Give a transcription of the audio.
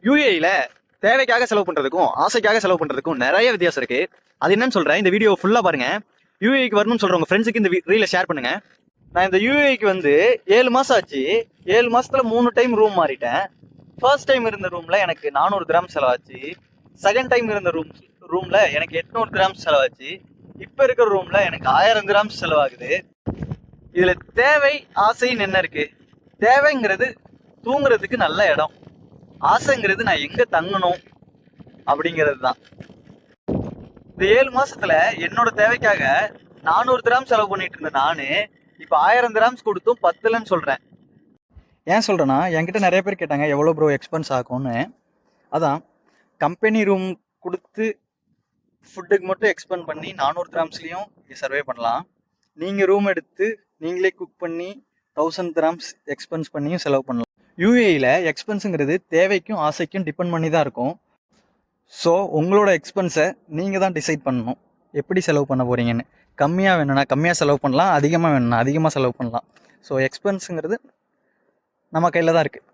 யூஏஇல தேவைக்காக செலவு பண்றதுக்கும் ஆசைக்காக செலவு பண்றதுக்கும் நிறைய வித்தியாசம் இருக்கு. அது என்னன்னு சொல்றேன், இந்த வீடியோ ஃபுல்லா பாருங்க. யூஏஇக்கு வரணும்னு சொல்ற உங்க ஃப்ரெண்ட்ஸுக்கு இந்த ரீல ஷேர் பண்ணுங்க. நான் இந்த யூஏஇக்கு வந்து 7 மாசம் ஆச்சு. 7 மாசத்துல 3 டைம் ரூம் மாறிட்டேன். ஃபர்ஸ்ட் டைம் இருந்த ரூம்ல எனக்கு 400 கிராம் செலவாச்சு. செகண்ட் டைம் இருந்த ரூம்ல எனக்கு 800 கிராம் செலவாச்சு. இப்ப இருக்கிற ரூம்ல எனக்கு 1000 கிராம் செலவாகுது. இதுல தேவை ஆசைன்னு என்ன இருக்கு? தேவைங்கிறது தூங்குறதுக்கு நல்ல இடம், ஆசைங்கிறது நான் எங்க தங்கணும் அப்படிங்கிறது தான். இந்த 7 மாசத்துல என்னோட தேவைக்காக 400 கிராம் செலவு பண்ணிட்டு இருந்த நானு இப்ப 1000 கிராம்ஸ் கொடுத்தும் பத்தலன்னு சொல்றேன். ஏன் சொல்றேன்னா, என்கிட்ட நிறைய பேர் கேட்டாங்க எவ்வளோ ப்ரோ எக்ஸ்பென்ஸ் ஆகும்னு. அதான், கம்பெனி ரூம் கொடுத்து ஃபுட்டுக்கு மட்டும் எக்ஸ்பெண்ட் பண்ணி 400 கிராம்ஸ்லையும் சர்வே பண்ணலாம். நீங்கள் ரூம் எடுத்து நீங்களே குக் பண்ணி 1000 கிராம்ஸ் எக்ஸ்பென்ஸ் பண்ணியும் செலவு பண்ணலாம். யூஏஇயில் எக்ஸ்பென்ஸுங்கிறது தேவைக்கும் ஆசைக்கும் டிபெண்ட் பண்ணி தான் இருக்கும். ஸோ உங்களோட எக்ஸ்பென்ஸை நீங்கள் தான் டிசைட் பண்ணணும் எப்படி செலவு பண்ண போகிறீங்கன்னு. கம்மியாக வேணும்னா கம்மியாக செலவு பண்ணலாம், அதிகமாக வேணும்னா அதிகமாக செலவு பண்ணலாம். ஸோ எக்ஸ்பென்ஸுங்கிறது நம்ம கையில் தான் இருக்குது.